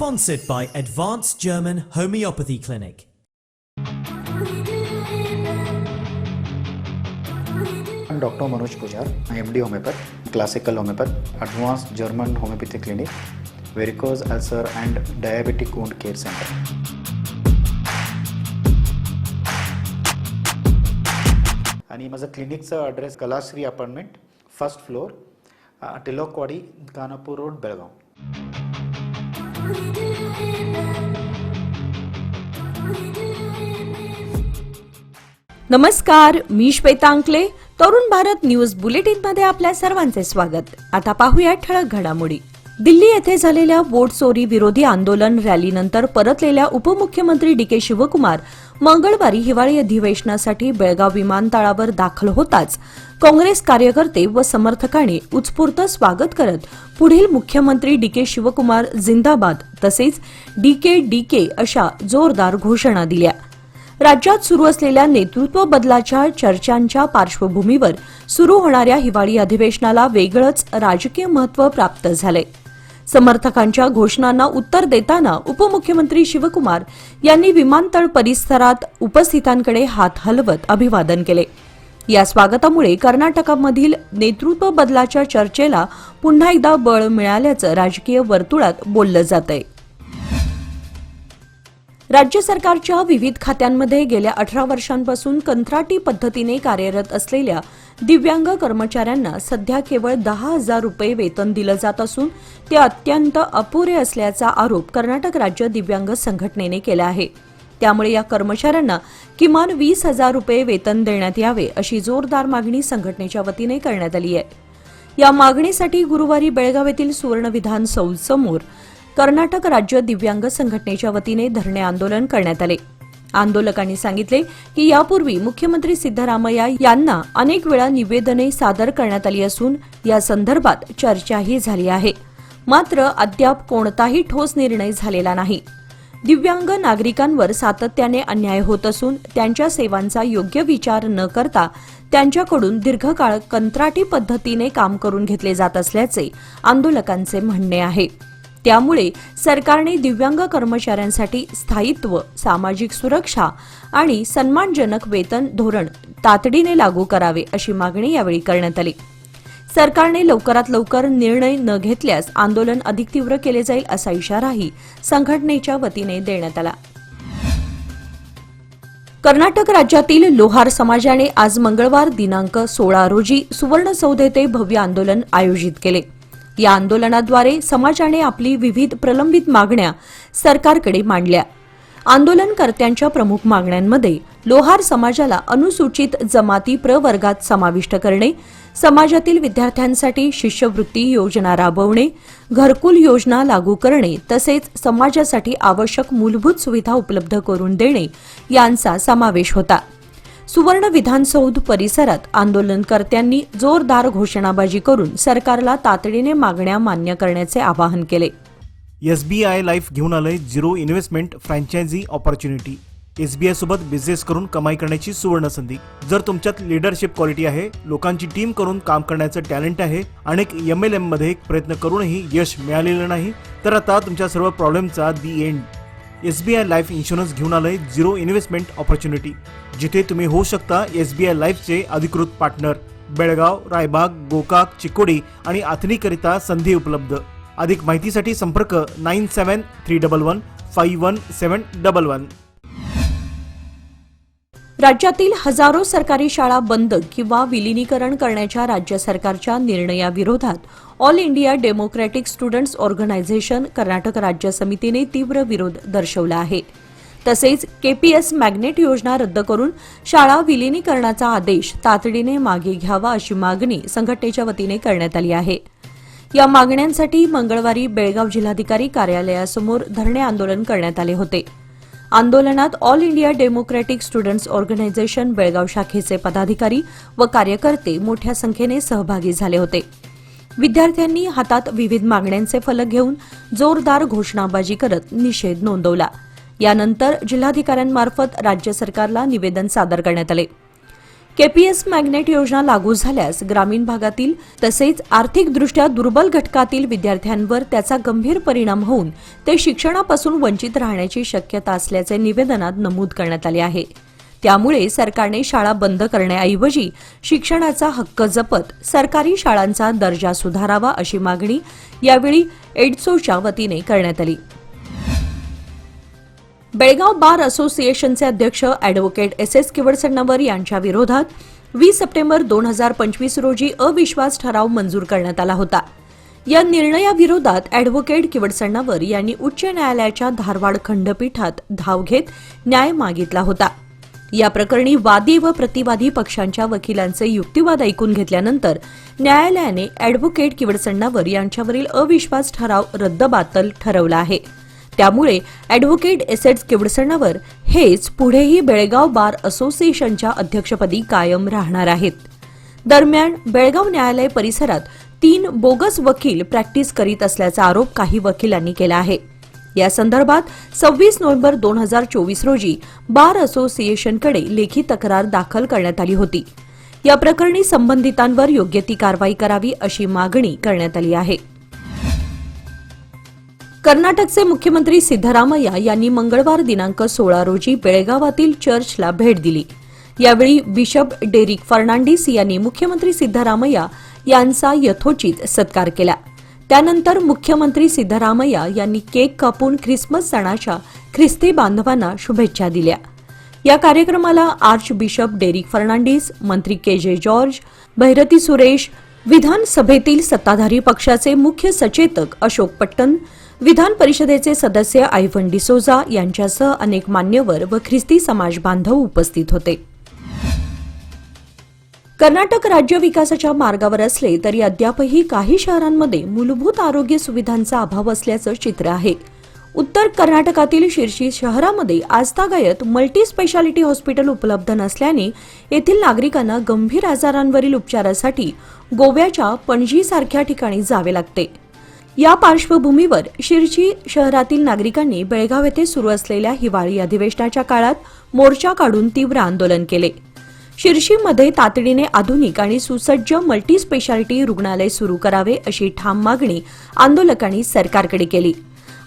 Sponsored by Advanced German Homeopathy Clinic. I'm Dr. Manoj Pujar, MD Homeopath, Classical Homeopath, Advanced German Homeopathy Clinic, Varicose Ulcer and Diabetic Wound Care Center. आणि माझं क्लिनिकचा address Kalashri apartment, first floor, Tilakwadi, Khanapur road, Belgaum. नमस्कार, मी श्वेता अंकले. Tarun Bharat news bulletin मध्ये आपल्या सर्वांचे स्वागत. आता पाहूया ठळक घडामोडी. दिल्ली येथे झालेल्या वोट चोरी विरोधी आंदोलन रॅलीनंतर परतलेल्या उपमुख्यमंत्री डी.के. शिवकुमार मंगळवारी हिवाळी अधिवेशनासाठी बेळगाव विमानतळावर दाखल होताच काँग्रेस कार्यकर्ते व समर्थकांनी उत्स्फूर्त स्वागत करत पुढील मुख्यमंत्री डी.के. शिवकुमार जिंदाबाद तसेच डी.के. अशा जोरदार घोषणा दिल्या. राज्यात सुरू असलेल्या नेतृत्व बदलाच्या चर्चांच्या पार्श्वभूमीवर सुरू होणाऱ्या हिवाळी अधिवेशनाला वेगळंच राजकीय महत्त्व प्राप्त झालंय. समर्थकांच्या घोषणांना उत्तर देताना उपमुख्यमंत्री शिवकुमार यांनी विमानतळ परिसरात उपस्थितांकडे हात हलवत अभिवादन केले. या स्वागतामुळे कर्नाटकामधील नेतृत्व बदलाच्या चर्चेला पुन्हा एकदा बळ मिळाल्याचं राजकीय वर्तुळात बोललं जातंय. राज्य सरकारच्या विविध खात्यांमध्ये गेल्या 18 वर्षांपासून कंत्राटी पद्धतीने कार्यरत असलेल्या दिव्यांग कर्मचाऱ्यांना सध्या केवळ 10,000 रुपये वेतन दिलं जात असून ते अत्यंत अपुरे असल्याचा आरोप कर्नाटक राज्य दिव्यांग संघटनेने केला आहे. त्यामुळे या कर्मचाऱ्यांना किमान 20,000 रुपये वेतन देण्यात यावे अशी जोरदार मागणी संघटनेच्या वतीने करण्यात आली आहे. या मागणीसाठी गुरुवारी बेळगाव येथील सुवर्ण विधान समोर कर्नाटक राज्य दिव्यांग संघटनेच्या वतीने धरणे आंदोलन करण्यात आले. आंदोलकांनी सांगितले की यापूर्वी मुख्यमंत्री सिद्धरामय्या यांना अनेक वेळा निवेदने सादर करण्यात आली असून या संदर्भात चर्चाही झाली आहे, मात्र अद्याप कोणताही ठोस निर्णय झालेला नाही. दिव्यांग नागरिकांवर सातत्याने अन्याय होत असून त्यांच्या सेवांचा योग्य विचार न करता त्यांच्याकडून दीर्घकाळ कंत्राटी पद्धतीने काम करून घेतले जात असल्याचे आंदोलकांचे म्हणणे आहे. त्यामुळे सरकारने दिव्यांग कर्मचाऱ्यांसाठी स्थायित्व, सामाजिक सुरक्षा आणि सन्मानजनक वेतन धोरण तातडीने लागू करावे अशी मागणी यावेळी करण्यात आली. सरकारने लवकरात लवकर निर्णय न घेतल्यास आंदोलन अधिक तीव्र केले जाईल असा इशाराही संघटनेच्या वतीने देण्यात आला. कर्नाटक राज्यातील लोहार समाजाने आज मंगळवार दिनांक 16 रोजी सुवर्णसौध येथे भव्य आंदोलन आयोजित केले. या आंदोलनाद्वारे समाजाने आपली विविध प्रलंबित मागण्या सरकारकडे मांडल्या. आंदोलनकर्त्यांच्या प्रमुख मागण्यांमध्ये लोहार समाजाला अनुसूचित जमाती प्रवर्गात समाविष्ट करणे, समाजातील विद्यार्थ्यांसाठी शिष्यवृत्ती योजना राबवणे, घरकुल योजना लागू करणे तसेच समाजासाठी आवश्यक मूलभूत सुविधा उपलब्ध करून देणे यांचा समावेश होता. सुवर्ण विधानसौध परिसरात आंदोलनकर्त्यांनी जोरदार घोषणाबाजी करून सरकारला तातडीने मागण्या मान्य करण्याचे आवाहन केले. SBI लाईफ घेऊन आलंय zero investment franchise opportunity. SBI सोबत बिझनेस करून कमाई करण्याची सुवर्ण संधी. जर तुमच्यात लिडरशिप क्वालिटी आहे, लोकांची टीम करून काम करण्याचं टॅलेंट आहे, अनेक MLM मध्ये प्रयत्न करूनही यश मिळालेलं नाही, तर आता तुमच्या सर्व प्रॉब्लेमचा दी एंड. SBI लाईफ इन्शुरन्स घेऊन आलंय झिरो इन्व्हेस्टमेंट ऑपॉर्च्युनिटी, जिथे तुम्ही होऊ शकता SBI लाईफचे अधिकृत पार्टनर. बेळगाव, रायबाग, गोकाक, चिकोडी आणि आथणीकरिता संधी उपलब्ध. अधिक माहितीसाठी संपर्क 9731151711. राज्यातील हजारो सरकारी शाळा बंद किंवा विलिनीकरण करण्याच्या राज्य सरकारच्या निर्णयाविरोधात all India democratic students organisation Karnataka राज्य समितीने तीव्र विरोध दर्शवला आहे. तसेच KPS मॅग्नेट योजना रद्द करून शाळा विलिनीकरणाचा आदेश तातडीने मागे घ्यावा अशी मागणी संघटनेच्या वतीने करण्यात आली आहे. या मागण्यांसाठी मंगळवारी बेळगाव जिल्हाधिकारी कार्यालयासमोर धरणे आंदोलन करण्यात आले होते. आंदोलनात all India democratic students organisation Belgaum शाखेचे पदाधिकारी व कार्यकर्ते मोठ्या संख्येने सहभागी झाले होते. विद्यार्थ्यांनी हातात विविध मागण्यांचे फलक घेऊन जोरदार घोषणाबाजी करत निषेध नोंदवला. यानंतर जिल्हाधिकाऱ्यांमार्फत राज्य सरकारला निवेदन सादर करण्यात आले. केपीएस मॅग्नेट योजना लागू झाल्यास ग्रामीण भागातील तसेच आर्थिकदृष्ट्या दुर्बल घटकातील विद्यार्थ्यांवर त्याचा गंभीर परिणाम होऊन ते शिक्षणापासून वंचित राहण्याची शक्यता असल्याचे निवेदनात नमूद करण्यात आले आहे. त्यामुळे सरकारने शाळा बंद करण्याऐवजी शिक्षणाचा हक्क जपत सरकारी शाळांचा दर्जा सुधारावा अशी मागणी यावेळी एडसोच्या वतीने करण्यात आली. बेळगाव बार असोसिएशनचे अध्यक्ष अॅडव्होकेट एस किवडसण्णवर यांच्या विरोधात 20 सप्टेंबर 2025 रोजी अविश्वास ठराव मंजूर करण्यात आला होता. या निर्णयाविरोधात अॅडव्होकेट किवडसण्णवर यांनी उच्च न्यायालयाच्या धारवाड खंडपीठात धाव घेत न्याय मागितला होता. या प्रकरणी वादी व प्रतिवादी पक्षांच्या वकिलांचे युक्तिवाद ऐकून घेतल्यानंतर न्यायालयाने अॅडव्होकेट किवडसण्णवर यांच्यावरील अविश्वास ठराव रद्दबातल ठरवला आहे. त्यामुळे अॅडव्होकेट एस किवडसण्णवर हेच पुढेही बेळगाव बार असोसिएशनच्या अध्यक्षपदी कायम राहणार आहेत. दरम्यान बेळगाव न्यायालय परिसरात 3 बोगस वकील प्रॅक्टिस करीत असल्याचा आरोप काही वकिलांनी केला आहे. या संदर्भात 26 नोव्हेंबर 2024 रोजी बार असोसिएशनकडे लेखी तक्रार दाखल करण्यात आली होती. या प्रकरणी संबंधितांवर योग्य ती कारवाई करावी अशी मागणी करण्यात आली आहे. कर्नाटकचे मुख्यमंत्री सिद्धरामय्या यांनी मंगळवार दिनांक 16 रोजी बेळगावातील चर्चला भेट दिली. यावेळी बिशप डेरिक फर्नांडिस यांनी मुख्यमंत्री सिद्धरामय्या यांचा यथोचित सत्कार केला. त्यानंतर मुख्यमंत्री सिद्धरामय्या यांनी केक कापून ख्रिसमस सणाच्या ख्रिस्ती बांधवांना शुभेच्छा दिल्या. या कार्यक्रमाला आर्च बिशप डेरिक फर्नांडिस, मंत्री के.जे. जॉर्ज, भैरती सुरेश, विधानसभेतील सत्ताधारी पक्षाचे मुख्य सचेतक अशोक पट्टन, विधान परिषदेचे सदस्य आयव्हन डिसोजा यांच्यासह अनेक मान्यवर व ख्रिस्ती समाज बांधव उपस्थित होते. कर्नाटक राज्य विकासाच्या मार्गावर असले तरी अद्यापही काही शहरांमध्ये मूलभूत आरोग्य सुविधांचा अभाव असल्याचं चित्र आहे. उत्तर कर्नाटकातील शिर्शी शहरामध्ये आजतागायत मल्टी स्पेशालिटी हॉस्पिटल उपलब्ध नसल्याने येथील नागरिकांना गंभीर आजारांवरील उपचारासाठी गोव्याच्या पणजीसारख्या ठिकाणी जावे लागते. या पार्श्वभूमीवर शिर्शी शहरातील नागरिकांनी बेळगाव येथे सुरू असलेल्या हिवाळी अधिवेशनाच्या काळात मोर्चा काढून तीव्र आंदोलन केले. शिर्शीमध्ये तातडीने आधुनिक आणि सुसज्ज मल्टी स्पेशालिटी रुग्णालय सुरू करावे अशी ठाम मागणी आंदोलकांनी सरकारकडे केली.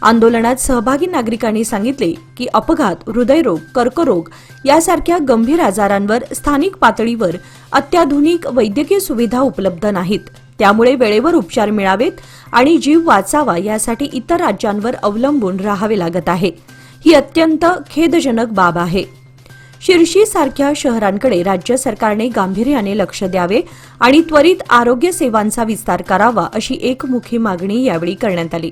आंदोलनात सहभागी नागरिकांनी सांगितले की अपघात, हृदयरोग, कर्करोग यासारख्या गंभीर आजारांवर स्थानिक पातळीवर अत्याधुनिक वैद्यकीय सुविधा उपलब्ध नाहीत. त्यामुळे वेळेवर उपचार मिळावेत आणि जीव वाचावा यासाठी इतर राज्यांवर अवलंबून राहावे लागत आहे. ही अत्यंत खेदजनक बाब आहे. शिर्शी सारख्या शहरांकडे राज्य सरकारने गांभीर्याने लक्ष द्यावे आणि त्वरित आरोग्य सेवांचा विस्तार करावा अशी एकमुखी मागणी यावेळी करण्यात आली.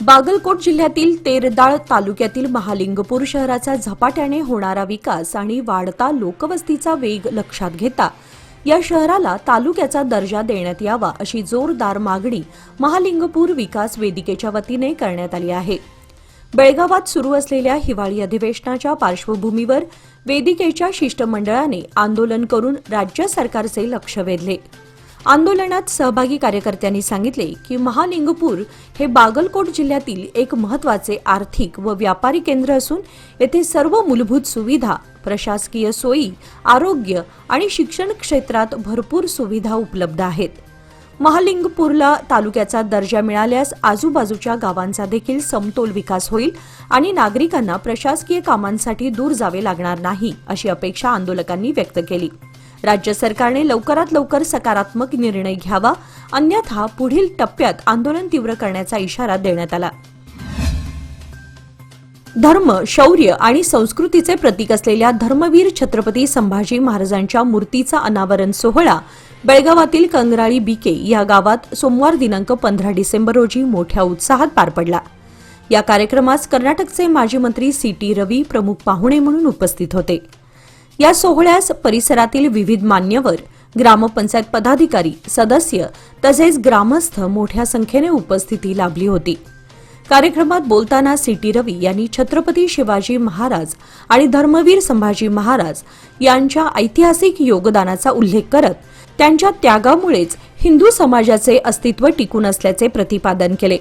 बागलकोट जिल्ह्यातील तेरदाळ तालुक्यातील महालिंगपूर शहराचा झपाट्याने होणारा विकास आणि वाढता लोकवस्तीचा वेग लक्षात घेता या शहराला तालुक्याचा दर्जा देण्यात यावा अशी जोरदार मागणी महालिंगपूर विकास वेदिकेच्या वतीने करण्यात आली आहे. बेळगावात सुरू असलेल्या हिवाळी अधिवेशनाच्या पार्श्वभूमीवर वेदिकेच्या शिष्टमंडळाने आंदोलन करून राज्य सरकारचे लक्ष वेधले. आंदोलनात सहभागी कार्यकर्त्यांनी सांगितले की महालिंगपूर हे बागलकोट जिल्ह्यातील एक महत्त्वाचे आर्थिक व व्यापारी केंद्र असून येथे सर्व मूलभूत सुविधा, प्रशासकीय सोयी, आरोग्य आणि शिक्षण क्षेत्रात भरपूर सुविधा उपलब्ध आहेत. महालिंगपूरला तालुक्याचा दर्जा मिळाल्यास आजूबाजूच्या गावांचा देखील समतोल विकास होईल आणि नागरिकांना प्रशासकीय कामांसाठी दूर जावे लागणार नाही अशी अपेक्षा आंदोलकांनी व्यक्त केली. राज्य सरकारने लवकरात लवकर सकारात्मक निर्णय घ्यावा, अन्यथा पुढील टप्प्यात आंदोलन तीव्र करण्याचा इशारा देण्यात आला. धर्म, शौर्य आणि संस्कृतीचे प्रतीक असलेल्या धर्मवीर छत्रपती संभाजी महाराजांच्या मूर्तीचा अनावरण सोहळा बेळगावातील कंगराळी बीके या गावात सोमवार दिनांक 15 डिसेंबर रोजी मोठ्या उत्साहात पार पडला. या कार्यक्रमास कर्नाटकचे माजी मंत्री सी.टी. रवी प्रमुख पाहुणे म्हणून उपस्थित होते. या सोहळ्यास परिसरातील विविध मान्यवर, ग्रामपंचायत पदाधिकारी, सदस्य तसेच ग्रामस्थ मोठ्या संख्येने उपस्थिती लाभली होती. कार्यक्रमात बोलताना सी.टी. रवी यांनी छत्रपती शिवाजी महाराज आणि धर्मवीर संभाजी महाराज यांच्या ऐतिहासिक योगदानाचा उल्लेख करत त्यांच्या त्यागामुळेच हिंदू समाजाचे अस्तित्व टिकून असल्याचे प्रतिपादन केले.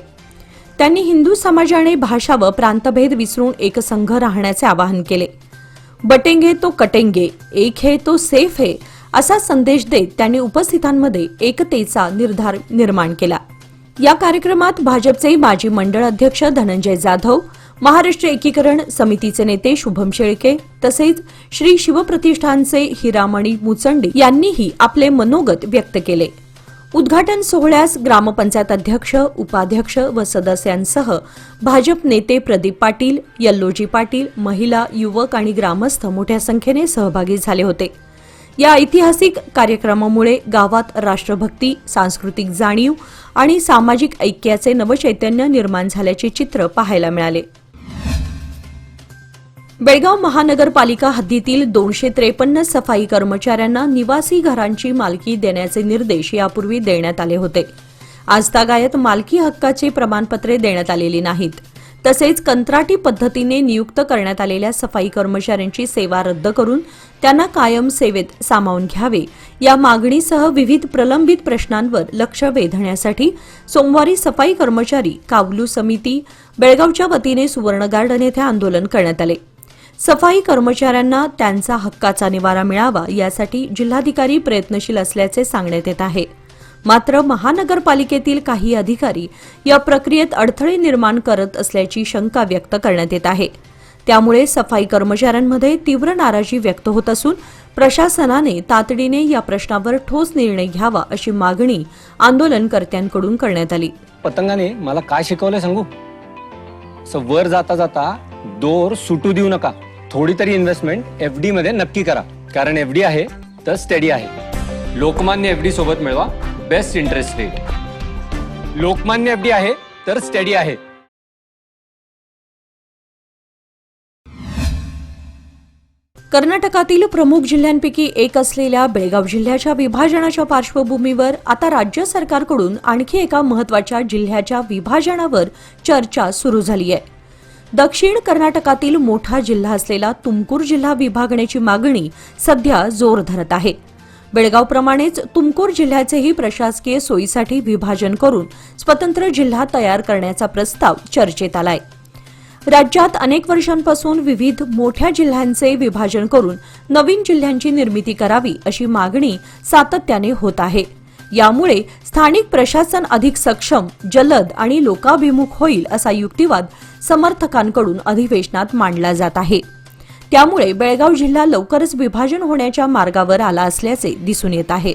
त्यांनी हिंदू समाजाने भाषा व प्रांतभेद विसरून एकसंघ राहण्याचे आवाहन केले. बटेंगे तो कटेंगे, एक है तो सेफ है असा संदेश देत त्यांनी उपस्थितांमध्ये एकतेचा निर्धार निर्माण केला। या कार्यक्रमात भाजपचे माजी मंडळ अध्यक्ष धनंजय जाधव, महाराष्ट्र एकीकरण समितीचे नेते शुभम शेळके तसेच श्री शिवप्रतिष्ठानचे हिरामणी मुचंडी यांनीही आपले मनोगत व्यक्त केले। उद्घाटन सोहळ्यास ग्रामपंचायत अध्यक्ष, उपाध्यक्ष व सदस्यांसह भाजप नेते प्रदीप पाटील, यल्लोजी पाटील, महिला, युवक आणि ग्रामस्थ मोठ्या संख्येने सहभागी झाले होते। या ऐतिहासिक कार्यक्रमामुळे गावात राष्ट्रभक्ती, सांस्कृतिक जाणीव आणि सामाजिक ऐक्याचे नवचैतन्य निर्माण झाल्याचे चित्र पाहायला मिळाले। बेळगाव महानगरपालिका हद्दीतील 253 सफाई कर्मचाऱ्यांना निवासी घरांची मालकी देण्याचे निर्देश यापूर्वी देण्यात आले होते। आजतागायत मालकी हक्काची प्रमाणपत्रे देण्यात आलेली नाहीत। तसेच कंत्राटी पद्धतीने नियुक्त करण्यात आलेल्या सफाई कर्मचाऱ्यांची सेवा रद्द करून त्यांना कायम सेवेत सामावून घ्यावे या मागणीसह विविध प्रलंबित प्रश्नांवर लक्ष वेधण्यासाठी सोमवारी सफाई कर्मचारी कावलू समिती बेळगावच्या वतीने सुवर्ण गार्डन येथे आंदोलन करण्यात आले। सफाई कर्मचाऱ्यांना त्यांचा हक्काचा निवारा मिळावा यासाठी जिल्हाधिकारी प्रयत्नशील असल्याचे सांगण्यात येत आहे। मात्र महानगरपालिकेतील काही अधिकारी या प्रक्रियेत अडथळे निर्माण करत असल्याची शंका व्यक्त करण्यात येत आहे। त्यामुळे सफाई कर्मचाऱ्यांमध्ये तीव्र नाराजी व्यक्त होत असून प्रशासनाने तातडीने या प्रश्नावर ठोस निर्णय घ्यावा अशी मागणी आंदोलनकर्त्यांकडून करण्यात आली। पतंगाने मला काय शिकवलंय सांगू? वर जाता जाता दोर सुटू देऊ नका। थोडी तरी इन्व्हेस्टमेंट एफडी मध्ये नक्की करा, कारण एफडी आहे तर स्टडी आहे। लोकमान्य एफडी सोबत मिळवा best interest rate. Lokmanya FD आहे तर स्टडी आहे। कर्नाटकातील प्रमुख जिल्ह्यांपैकी एक असलेल्या बेळगाव जिल्ह्याच्या विभाजनाच्या पार्श्वभूमीवर आता राज्य सरकारकडून आणखी एका महत्त्वाच्या जिल्ह्याच्या विभाजनावर चर्चा सुरू झाली आहे। दक्षिण कर्नाटकातील मोठा जिल्हा असलेला तुमकुर जिल्हा विभागण्याची मागणी सध्या जोर धरत आहे। बेळगावप्रमाणेच तुमकुर जिल्ह्याचेही प्रशासकीय सोयीसाठी विभाजन करून स्वतंत्र जिल्हा तयार करण्याचा प्रस्ताव चर्चेत आलाय। राज्यात अनेक वर्षांपासून विविध मोठ्या जिल्ह्यांचे विभाजन करून नवीन जिल्ह्यांची निर्मिती करावी अशी मागणी सातत्याने होत आहे। यामुळे स्थानिक प्रशासन अधिक सक्षम, जलद आणि लोकाभिमुख होईल असा युक्तिवाद समर्थकांकडून अधिवेशनात मांडला जात आहे। त्यामुळे बेळगाव जिल्हा लवकरच विभाजन होण्याच्या मार्गावर आला असल्याचे दिसून येत आहे।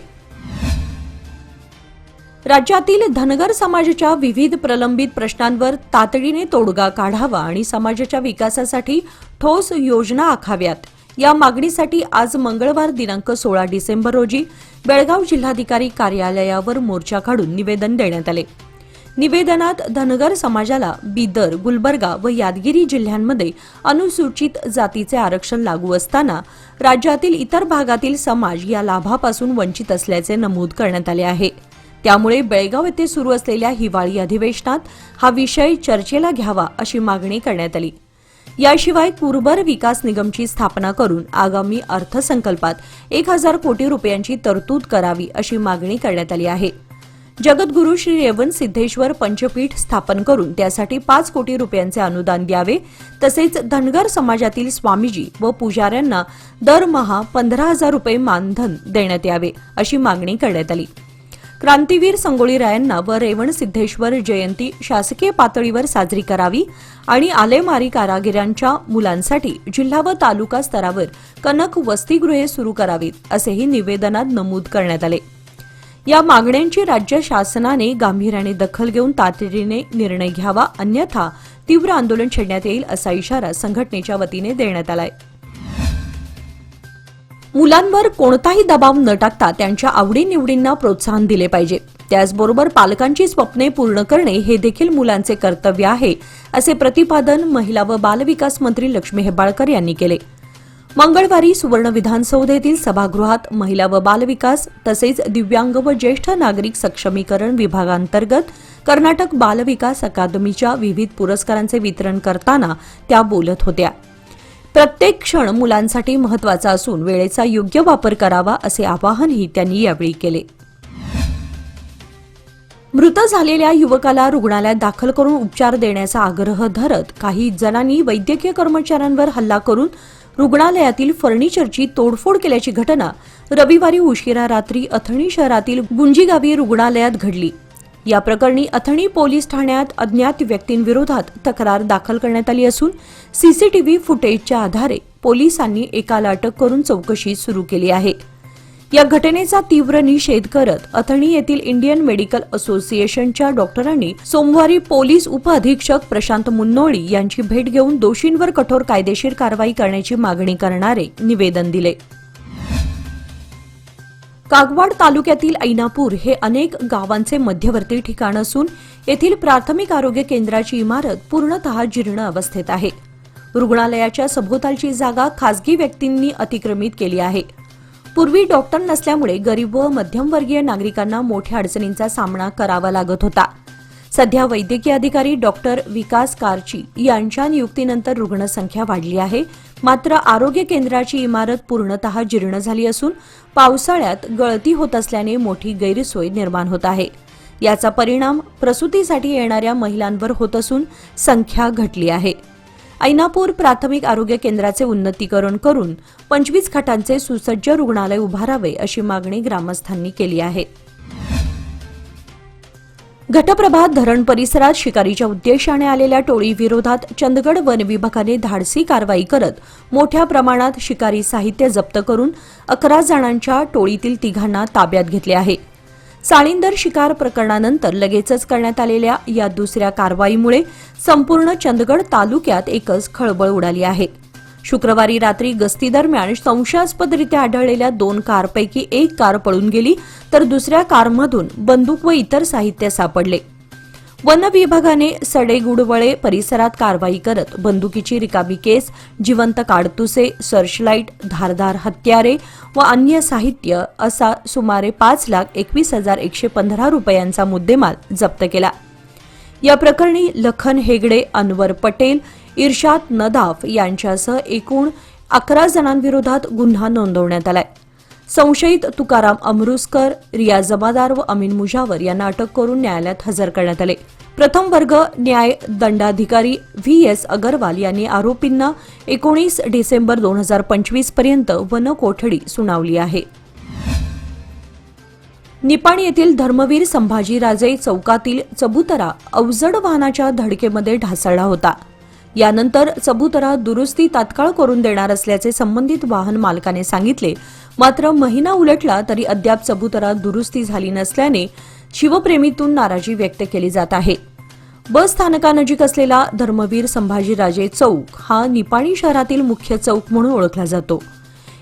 राज्यातील धनगर समाजाच्या विविध प्रलंबित प्रश्नांवर तातडीने तोडगा काढावा आणि समाजाच्या विकासासाठी ठोस योजना आखाव्यात या मागणीसाठी आज मंगळवार दिनांक 16 डिसेंबर रोजी बेळगाव जिल्हाधिकारी कार्यालयावर मोर्चा काढून निवेदन देण्यात आले। निवेदनात धनगर समाजाला बिदर, गुलबर्गा व यादगिरी जिल्ह्यांमध्ये अनुसूचित जातीचे आरक्षण लागू असताना राज्यातील इतर भागातील समाज या लाभापासून वंचित असल्याचे नमूद करण्यात आले आहे। त्यामुळे बेळगाव येथे सुरू असलेल्या हिवाळी अधिवेशनात हा विषय चर्चेला घ्यावा अशी मागणी करण्यात आली। याशिवाय कुरबर विकास निगमची स्थापना करून आगामी अर्थसंकल्पात 1000 कोटी रुपयांची तरतूद करावी अशी मागणी करण्यात आली आहे। जगद्गुरू श्री रेवण सिद्धेश्वर पंचपीठ स्थापन करून त्यासाठी 5 कोटी रुपयांचे अनुदान द्यावे, तसेच धनगर समाजातील स्वामीजी व पुजाऱ्यांना दरमहा 15,000 रुपये मानधन देण्यात यावे अशी मागणी करण्यात आली। क्रांतीवीर संगोळी रायांना व रेवण सिद्धेश्वर जयंती शासकीय पातळीवर साजरी करावी आणि आलेमारी कारागिरांच्या मुलांसाठी जिल्हा व तालुका स्तरावर कनक वसतिगृहे सुरू करावीत असेही निवेदनात नमूद करण्यात आले। या मागण्यांची राज्य शासनाने गांभीर्याने दखल घेऊन तातडीने निर्णय घ्यावा, अन्यथा तीव्र आंदोलन छेडण्यात येईल असा इशारा संघटनेच्या वतीने देण्यात आलाय। मुलांवर कोणताही दबाव न टाकता त्यांच्या आवडीनिवडींना प्रोत्साहन दिले पाहिजे। त्याचबरोबर पालकांची स्वप्ने पूर्ण करणे हे देखील मुलांचे कर्तव्य आहे असे प्रतिपादन महिला व बालविकास मंत्री लक्ष्मी हेब्बाळकर यांनी केले। मंगळवारी सुवर्ण विधानसौध येथील सभागृहात महिला व बालविकास तसेच दिव्यांग व ज्येष्ठ नागरिक सक्षमीकरण विभागांतर्गत कर्नाटक बालविकास अकादमीच्या विविध पुरस्कारांचे वितरण करताना त्या बोलत होत्या। प्रत्येक क्षण मुलांसाठी महत्त्वाचा असून वेळेचा योग्य वापर करावा असे आवाहनही त्यांनी यावेळी केले। मृत झालेल्या युवकाला रुग्णालयात दाखल करून उपचार देण्याचा आग्रह धरत काही जणांनी वैद्यकीय कर्मचाऱ्यांवर हल्ला करून रुग्णालयातील फर्निचरची तोडफोड केल्याची घटना रविवारी उशिरा रात्री अथणी शहरातील गुंजी गावी रुग्णालयात घडली. या प्रकरणी अथणी पोलीस ठाण्यात अज्ञात व्यक्तींविरोधात तक्रार दाखल करण्यात आली असून सीसीटीव्ही फुटेजच्या आधारे पोलिसांनी एकाला अटक करून चौकशी सुरू केली आहे. या घटनेचा तीव्र निषेध करत अथणी येथील इंडियन मेडिकल असोसिएशनच्या डॉक्टरांनी सोमवारी पोलीस उपअधीक्षक प्रशांत मुन्नोळी यांची भेट घेऊन दोषींवर कठोर कायदेशीर कारवाई करण्याची मागणी करणारे निवेदन दिले. कागवाड तालुक्यातील ऐनापूर हे अनेक गावांचे मध्यवर्ती ठिकाण असून येथील प्राथमिक आरोग्य केंद्राची इमारत पूर्णतः जीर्ण अवस्थेत आहे. रुग्णालयाच्या सभोवतालची जागा खासगी व्यक्तींनी अतिक्रमित केली आहे. पूर्वी डॉक्टर नसल्यामुळे गरीब व मध्यमवर्गीय नागरिकांना मोठ्या अडचणींचा सामना करावा लागत होता. सध्या वैद्यकीय अधिकारी डॉक्टर विकास कारची यांच्या नियुक्तीनंतर रुग्णसंख्या वाढली आहे. मात्र आरोग्य केंद्राची इमारत पूर्णतः जीर्ण झाली असून पावसाळ्यात गळती होत असल्याने मोठी गैरसोय निर्माण होत आहे. याचा परिणाम प्रसूतीसाठी येणाऱ्या महिलांवर होत असून संख्या घटली आहे. ऐनापूर प्राथमिक आरोग्य केंद्राचे उन्नतीकरण करून 25 खाटांचे सुसज्ज रुग्णालय उभारावे अशी मागणी ग्रामस्थांनी केली आहे. घटप्रभा धरण परिसरात शिकारीच्या उद्देशाने आलेल्या टोळीविरोधात चंदगड वन विभागाने धाडसी कारवाई करत मोठ्या प्रमाणात शिकारी साहित्य जप्त करून 11 जणांच्या टोळीतील 3 ताब्यात घेतले आहे. साळींदर शिकार प्रकरणानंतर लगेचच करण्यात आलेल्या या दुसऱ्या कारवाईमुळे संपूर्ण चंदगड तालुक्यात एकच खळबळ उडाली आहे. शुक्रवारी रात्री गस्तीदरम्यान संशयास्पदरित्या आढळलेल्या 2 कारपैकी एक कार पळून गेली तर दुसऱ्या कारमधून बंदूक व इतर साहित्य सापडले. वन विभागाने सडेगुडवळे परिसरात कारवाई करत बंदुकीची रिकामी केस, जिवंत काडतुसे, सर्चलाईट, धारदार हत्यारे व अन्य साहित्य असा सुमारे 5,21,115 रुपयांचा मुद्देमाल जप्त केला. या प्रकरणी लखन हेगडे, अनवर पटेल, इर्शाद नदाफ यांच्यासह एकूण 11 जणांविरोधात गुन्हा नोंदवण्यात आलाय. संशयित तुकाराम अमरुसकर, रिया जमादार व अमीन मुजावर यांना अटक करून न्यायालयात हजर करण्यात आले. प्रथम वर्ग न्याय दंडाधिकारी व्ही.एस. अगरवाल यांनी आरोपींना 19 डिसेंबर 2025 पर्यंत वन कोठडी सुनावली आहे. निपाणी येथील धर्मवीर संभाजीराजे चौकातील चबुतरा अवजड वाहनाच्या धडकेमध्ये ढासळला होता. यानंतर चबुतरा दुरुस्ती तात्काळ करून देणार असल्याचे संबंधित वाहन मालकाने सांगितले. मात्र महिना उलटला तरी अद्याप चबुतरा दुरुस्ती झाली नसल्याने शिवप्रेमीतून नाराजी व्यक्त केली जात आहे. बस स्थानकानजीक असलेला धर्मवीर संभाजीराजे चौक हा निपाणी शहरातील मुख्य चौक म्हणून ओळखला जातो.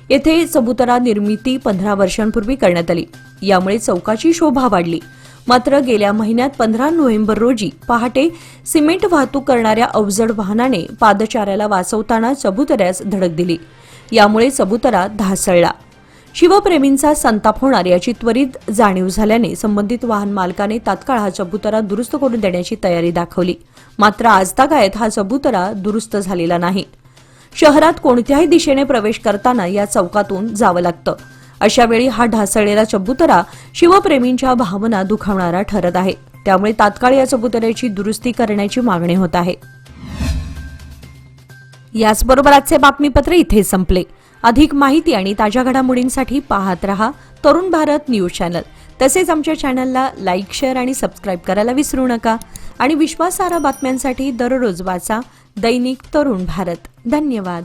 येथे चबुतरा निर्मिती 15 वर्षांपूर्वी करण्यात आली. यामुळे चौकाची शोभा वाढली. मात्र गेल्या महिन्यात 15 नोव्हेंबर रोजी पहाटे सिमेंट वाहतूक करणाऱ्या अवजड वाहनाने पादचाऱ्याला वाचवताना चबुतऱ्यास धडक दिली. यामुळे चबुतरा ढासळला. शिवप्रेमींचा संताप होणार याची त्वरित जाणीव झाल्याने संबंधित वाहन मालकाने तात्काळ हा चबुतरा दुरुस्त करून देण्याची तयारी दाखवली. मात्र आजतागायत हा चबुतरा दुरुस्त झालेला नाही. शहरात कोणत्याही दिशेने प्रवेश करताना या चौकातून जावं लागतं. अशावेळी हा ढासळलेला चबुतरा शिवप्रेमींच्या भावना दुखावणारा ठरत आहे. त्यामुळे तात्काळ या चबुतऱ्याची दुरुस्ती करण्याची मागणी होत आहे. याचबरोबर आजचे बातमीपत्र इथे संपले. अधिक माहिती आणि ताज्या घडामोडींसाठी पाहत रहा तरुण भारत न्यूज चॅनल. तसेच आमच्या चॅनलला लाईक, शेअर आणि सबस्क्राईब करायला विसरू नका. आणि विश्वासार्ह बातम्यांसाठी दररोज वाचा दैनिक तरुण भारत. धन्यवाद.